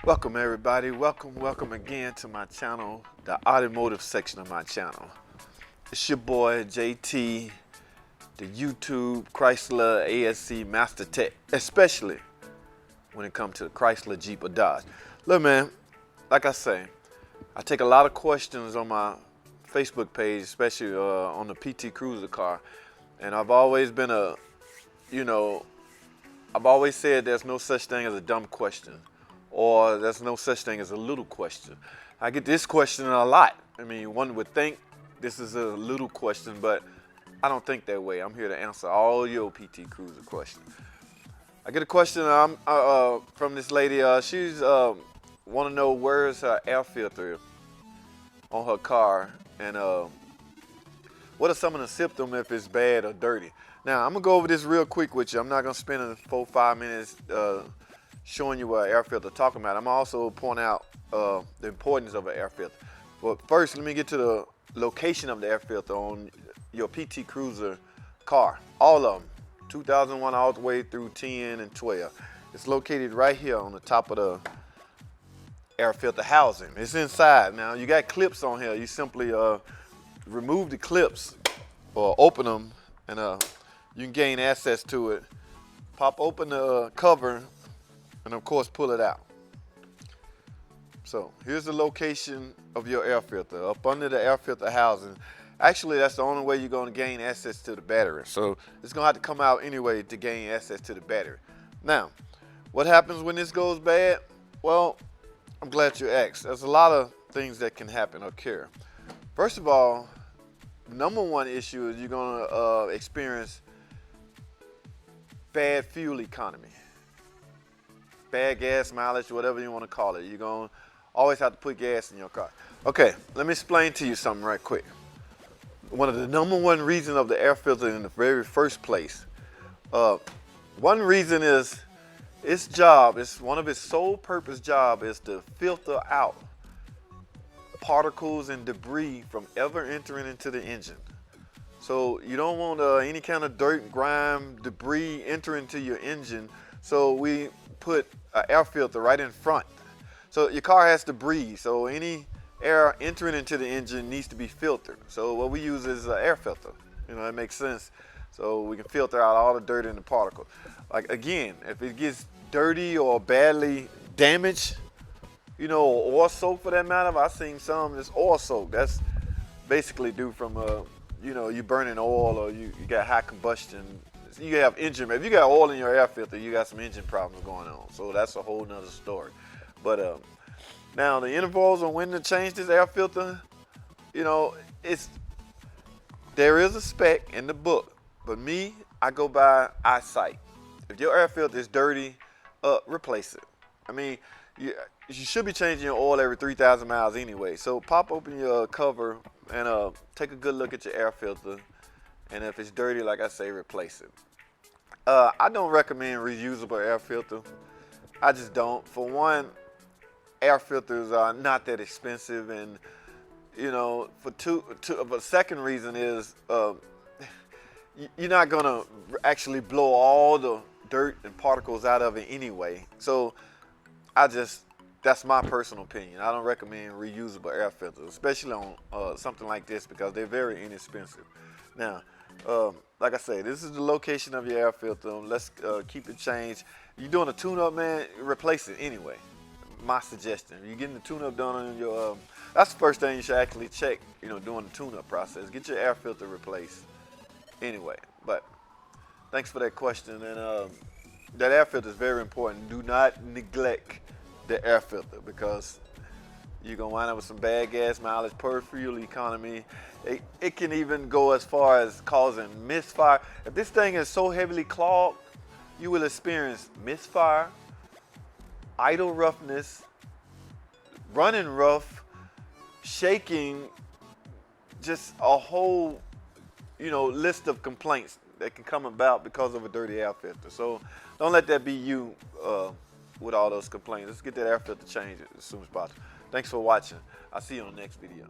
Welcome everybody, welcome again to my channel, the automotive section of my channel. It's your boy JT, the YouTube Chrysler ASC Master Tech, especially when it comes to the Chrysler, Jeep, or Dodge. Look man, like I say, I take a lot of questions on my Facebook page, especially on the PT Cruiser car, and I've always been I've always said there's no such thing as a dumb question, or there's no such thing as a little question. I get this question a lot. I mean, one would think this is a little question, but I don't think that way. I'm here to answer all your PT Cruiser questions. I get a question from this lady. She's want to know where's her air filter on her car, and what are some of the symptoms if it's bad or dirty. Now, I'm gonna go over this real quick with you. I'm not gonna spend 4-5 minutes showing you what air filter talking about. I'm also point out the importance of an air filter. But first, let me get to the location of the air filter on your PT Cruiser car. All of them, 2001 all the way through 10 and 12. It's located right here on the top of the air filter housing. It's inside. Now, you got clips on here. You simply remove the clips or open them, and you can gain access to it. Pop open the cover, and of course pull it out. So here's the location of your air filter, up under the air filter housing. Actually, that's the only way you're going to gain access to the battery. So it's going to have to come out anyway to gain access to the battery. Now, what happens when this goes bad? Well, I'm glad you asked. There's a lot of things that can happen or occur. First of all, number one issue is you're going to experience bad fuel economy. Bad gas mileage, whatever you want to call it. You're going to always have to put gas in your car. Okay, let me explain to you something right quick. One of the number one reasons of the air filter in the very first place, one reason is its job, one of its sole purpose job is to filter out particles and debris from ever entering into the engine. So you don't want any kind of dirt, grime, debris enter into your engine. So we put an air filter right in front. So your car has to breathe. So any air entering into the engine needs to be filtered. So what we use is an air filter. You know, it makes sense. So we can filter out all the dirt and the particles. Like again, if it gets dirty or badly damaged, you know, or oil soaked for that matter. I've seen some that's oil soaked. That's basically due from you know, you burning oil or you got high combustion. You have engine, if you got oil in your air filter, you got some engine problems going on. So that's a whole nother story. But now the intervals on when to change this air filter, you know, there is a spec in the book, but me, I go by eyesight. If your air filter is dirty, replace it. I mean, you should be changing your oil every 3,000 miles anyway. So pop open your cover and take a good look at your air filter. And if it's dirty, like I say, replace it. I don't recommend reusable air filter. I just don't. For one, air filters are not that expensive, and you know, but second reason is you're not gonna actually blow all the dirt and particles out of it anyway. So that's my personal opinion. I don't recommend reusable air filters, especially on something like this, because they're very inexpensive. Now, like I say, this is the location of your air filter. Let's keep it changed. You're doing a tune-up, man, replace it anyway. My suggestion. You're getting the tune-up done on your, that's the first thing you should actually check, you know, doing the tune-up process. Get your air filter replaced anyway. But thanks for that question. And that air filter is very important. Do not neglect the air filter, because you're gonna wind up with some bad gas mileage, poor fuel economy. It can even go as far as causing misfire. If this thing is so heavily clogged, you will experience misfire, idle roughness, running rough, shaking, just a whole, you know, list of complaints that can come about because of a dirty air filter. So don't let that be you with all those complaints. Let's get that air filter changed as soon as possible. Thanks for watching. I'll see you on the next video.